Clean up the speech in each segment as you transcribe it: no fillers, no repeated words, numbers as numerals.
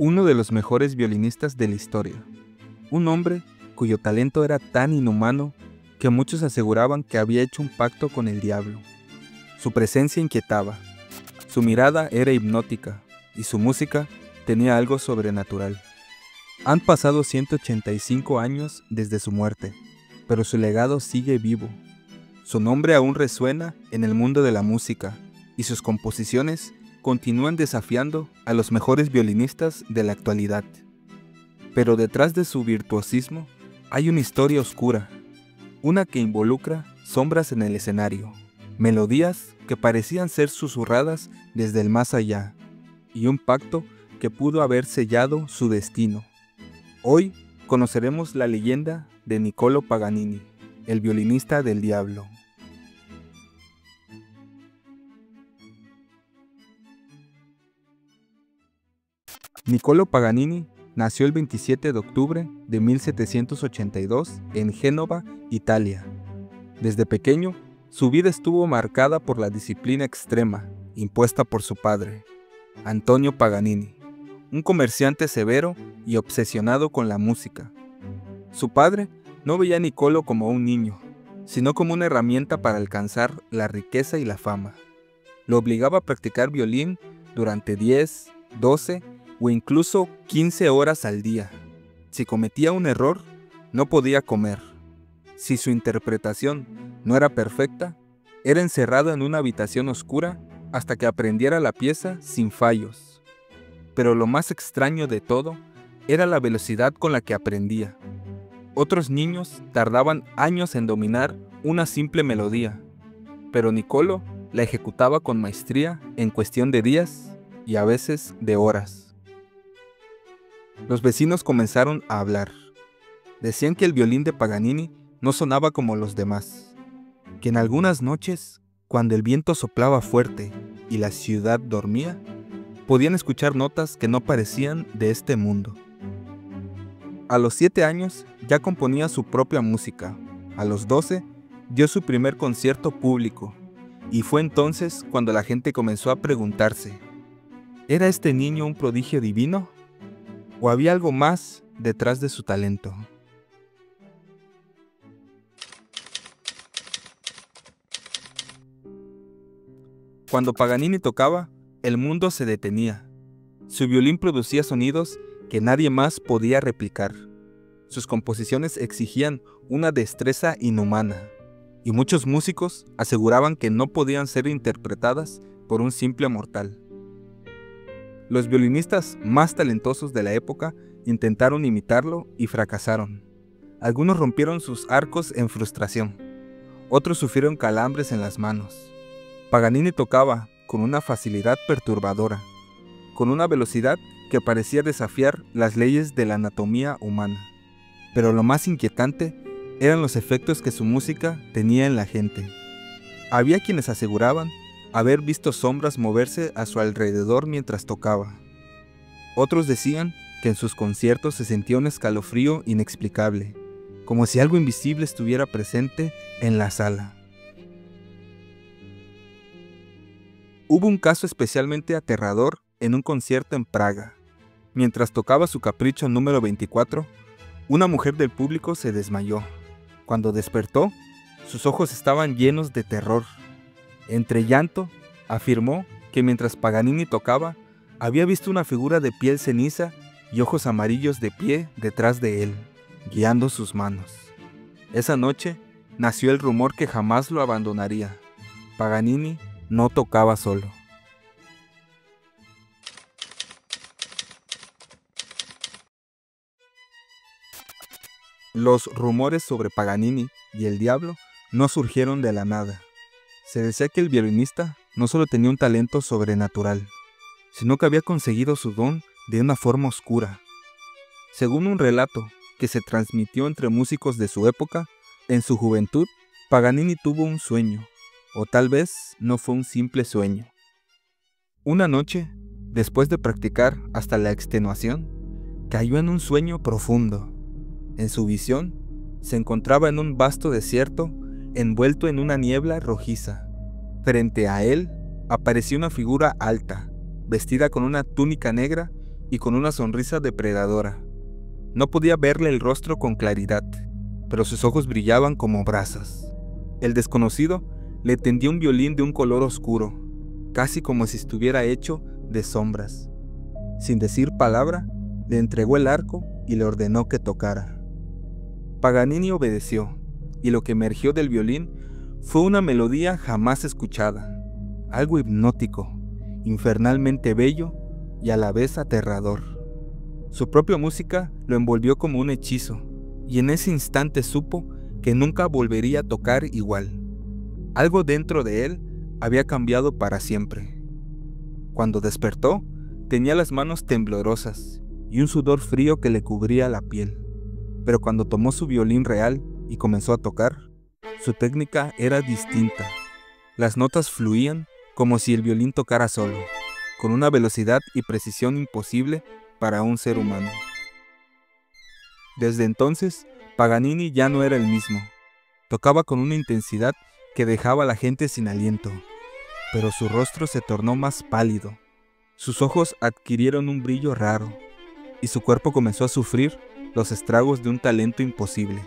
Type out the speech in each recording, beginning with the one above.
uno de los mejores violinistas de la historia. Un hombre cuyo talento era tan inhumano que muchos aseguraban que había hecho un pacto con el diablo. Su presencia inquietaba, su mirada era hipnótica y su música tenía algo sobrenatural. Han pasado 185 años desde su muerte, pero su legado sigue vivo. Su nombre aún resuena en el mundo de la música y sus composiciones continúan desafiando a los mejores violinistas de la actualidad. Pero detrás de su virtuosismo hay una historia oscura, una que involucra sombras en el escenario, melodías que parecían ser susurradas desde el más allá, y un pacto que pudo haber sellado su destino. Hoy conoceremos la leyenda de Niccolò Paganini, el violinista del diablo. Niccolò Paganini nació el 27 de octubre de 1782 en Génova, Italia. Desde pequeño, su vida estuvo marcada por la disciplina extrema impuesta por su padre, Antonio Paganini, un comerciante severo y obsesionado con la música. Su padre no veía a Niccolò como un niño, sino como una herramienta para alcanzar la riqueza y la fama. Lo obligaba a practicar violín durante 10, 12 o incluso 15 horas al día. Si cometía un error, no podía comer. Si su interpretación no era perfecta, era encerrado en una habitación oscura hasta que aprendiera la pieza sin fallos. Pero lo más extraño de todo era la velocidad con la que aprendía. Otros niños tardaban años en dominar una simple melodía, pero Niccolò la ejecutaba con maestría en cuestión de días y a veces de horas. Los vecinos comenzaron a hablar. Decían que el violín de Paganini no sonaba como los demás, que en algunas noches, cuando el viento soplaba fuerte y la ciudad dormía, podían escuchar notas que no parecían de este mundo. A los 7 años ya componía su propia música. A los 12 dio su primer concierto público, y fue entonces cuando la gente comenzó a preguntarse, ¿era este niño un prodigio divino? ¿O había algo más detrás de su talento? Cuando Paganini tocaba, el mundo se detenía. Su violín producía sonidos que nadie más podía replicar. Sus composiciones exigían una destreza inhumana, y muchos músicos aseguraban que no podían ser interpretadas por un simple mortal. Los violinistas más talentosos de la época intentaron imitarlo y fracasaron. Algunos rompieron sus arcos en frustración, otros sufrieron calambres en las manos. Paganini tocaba con una facilidad perturbadora, con una velocidad que parecía desafiar las leyes de la anatomía humana. Pero lo más inquietante eran los efectos que su música tenía en la gente. Había quienes aseguraban haber visto sombras moverse a su alrededor mientras tocaba. Otros decían que en sus conciertos se sentía un escalofrío inexplicable, como si algo invisible estuviera presente en la sala. Hubo un caso especialmente aterrador en un concierto en Praga. Mientras tocaba su capricho número 24, una mujer del público se desmayó. Cuando despertó, sus ojos estaban llenos de terror. Entre llanto, afirmó que mientras Paganini tocaba, había visto una figura de piel ceniza y ojos amarillos de pie detrás de él, guiando sus manos. Esa noche nació el rumor que jamás lo abandonaría. Paganini no tocaba solo. Los rumores sobre Paganini y el diablo no surgieron de la nada. Se decía que el violinista no solo tenía un talento sobrenatural, sino que había conseguido su don de una forma oscura. Según un relato que se transmitió entre músicos de su época, en su juventud, Paganini tuvo un sueño, o tal vez no fue un simple sueño. Una noche, después de practicar hasta la extenuación, cayó en un sueño profundo. En su visión, se encontraba en un vasto desierto envuelto en una niebla rojiza. Frente a él apareció una figura alta, vestida con una túnica negra y con una sonrisa depredadora. No podía verle el rostro con claridad, pero sus ojos brillaban como brasas. El desconocido le tendió un violín de un color oscuro, casi como si estuviera hecho de sombras. Sin decir palabra, le entregó el arco y le ordenó que tocara. Paganini obedeció, y lo que emergió del violín fue una melodía jamás escuchada, algo hipnótico, infernalmente bello y a la vez aterrador. Su propia música lo envolvió como un hechizo, y en ese instante supo que nunca volvería a tocar igual. Algo dentro de él había cambiado para siempre. Cuando despertó, tenía las manos temblorosas y un sudor frío que le cubría la piel. Pero cuando tomó su violín real y comenzó a tocar, su técnica era distinta. Las notas fluían como si el violín tocara solo, con una velocidad y precisión imposible para un ser humano. Desde entonces, Paganini ya no era el mismo. Tocaba con una intensidad que dejaba a la gente sin aliento, pero su rostro se tornó más pálido. Sus ojos adquirieron un brillo raro, y su cuerpo comenzó a sufrir los estragos de un talento imposible.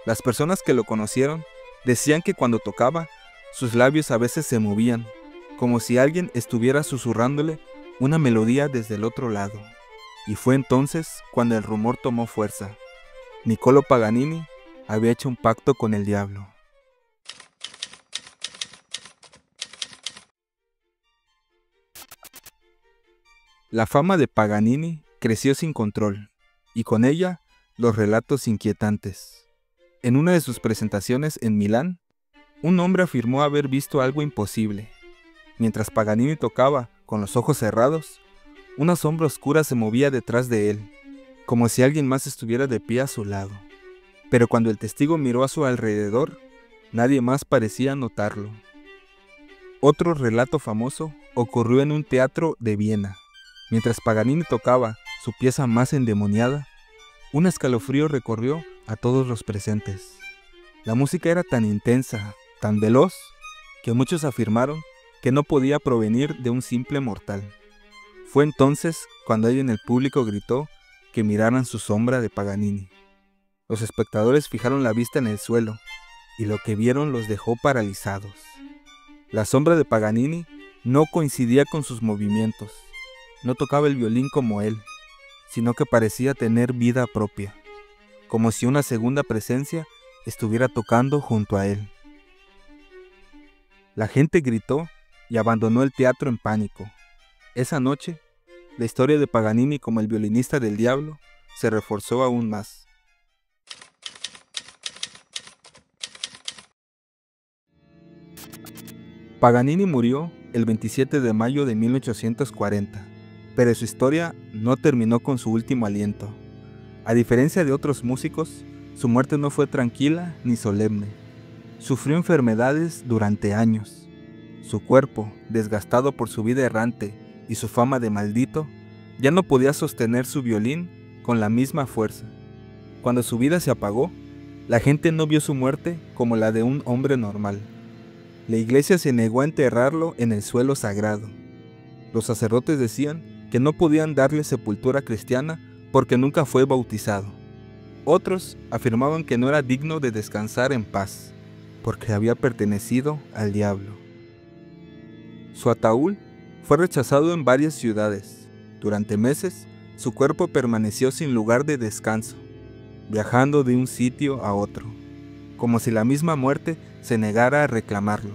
Las personas que lo conocieron decían que cuando tocaba, sus labios a veces se movían, como si alguien estuviera susurrándole una melodía desde el otro lado. Y fue entonces cuando el rumor tomó fuerza. Niccolò Paganini había hecho un pacto con el diablo. La fama de Paganini creció sin control, y con ella los relatos inquietantes. En una de sus presentaciones en Milán, un hombre afirmó haber visto algo imposible. Mientras Paganini tocaba con los ojos cerrados, una sombra oscura se movía detrás de él, como si alguien más estuviera de pie a su lado. Pero cuando el testigo miró a su alrededor, nadie más parecía notarlo. Otro relato famoso ocurrió en un teatro de Viena. Mientras Paganini tocaba su pieza más endemoniada, un escalofrío recorrió a todos los presentes. La música era tan intensa, tan veloz, que muchos afirmaron que no podía provenir de un simple mortal. Fue entonces cuando alguien en el público gritó que miraran su sombra de Paganini. Los espectadores fijaron la vista en el suelo, y lo que vieron los dejó paralizados. La sombra de Paganini no coincidía con sus movimientos. No tocaba el violín como él, sino que parecía tener vida propia, como si una segunda presencia estuviera tocando junto a él. La gente gritó y abandonó el teatro en pánico. Esa noche, la historia de Paganini como el violinista del diablo se reforzó aún más. Paganini murió el 27 de mayo de 1840, pero su historia no terminó con su último aliento. A diferencia de otros músicos, su muerte no fue tranquila ni solemne. Sufrió enfermedades durante años. Su cuerpo, desgastado por su vida errante y su fama de maldito, ya no podía sostener su violín con la misma fuerza. Cuando su vida se apagó, la gente no vio su muerte como la de un hombre normal. La iglesia se negó a enterrarlo en el suelo sagrado. Los sacerdotes decían que no podían darle sepultura cristiana porque nunca fue bautizado. Otros afirmaban que no era digno de descansar en paz, porque había pertenecido al diablo. Su ataúd fue rechazado en varias ciudades. Durante meses, su cuerpo permaneció sin lugar de descanso, viajando de un sitio a otro, como si la misma muerte se negara a reclamarlo.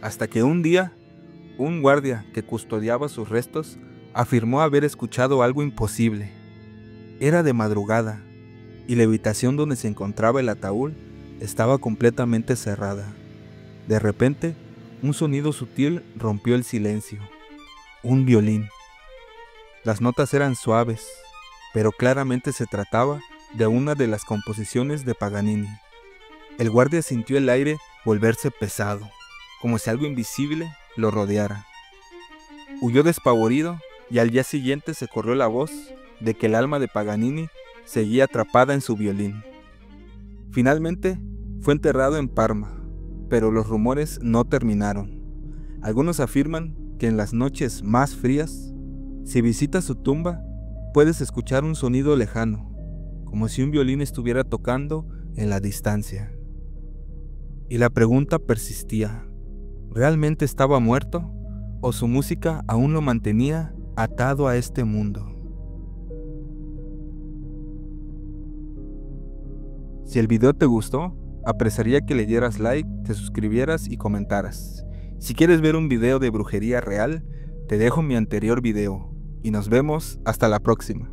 Hasta que un día, un guardia que custodiaba sus restos afirmó haber escuchado algo imposible. Era de madrugada, y la habitación donde se encontraba el ataúd estaba completamente cerrada. De repente, un sonido sutil rompió el silencio. Un violín. Las notas eran suaves, pero claramente se trataba de una de las composiciones de Paganini. El guardia sintió el aire volverse pesado, como si algo invisible lo rodeara. Huyó despavorido y al día siguiente se corrió la voz de que el alma de Paganini seguía atrapada en su violín. Finalmente, fue enterrado en Parma, pero los rumores no terminaron. Algunos afirman que en las noches más frías, Si visitas su tumba, puedes escuchar un sonido lejano, como si un violín estuviera tocando en la distancia. Y la pregunta persistía: ¿realmente estaba muerto o su música aún lo mantenía atado a este mundo? Si el video te gustó, apreciaría que le dieras like, te suscribieras y comentaras. Si quieres ver un video de brujería real, te dejo mi anterior video y nos vemos hasta la próxima.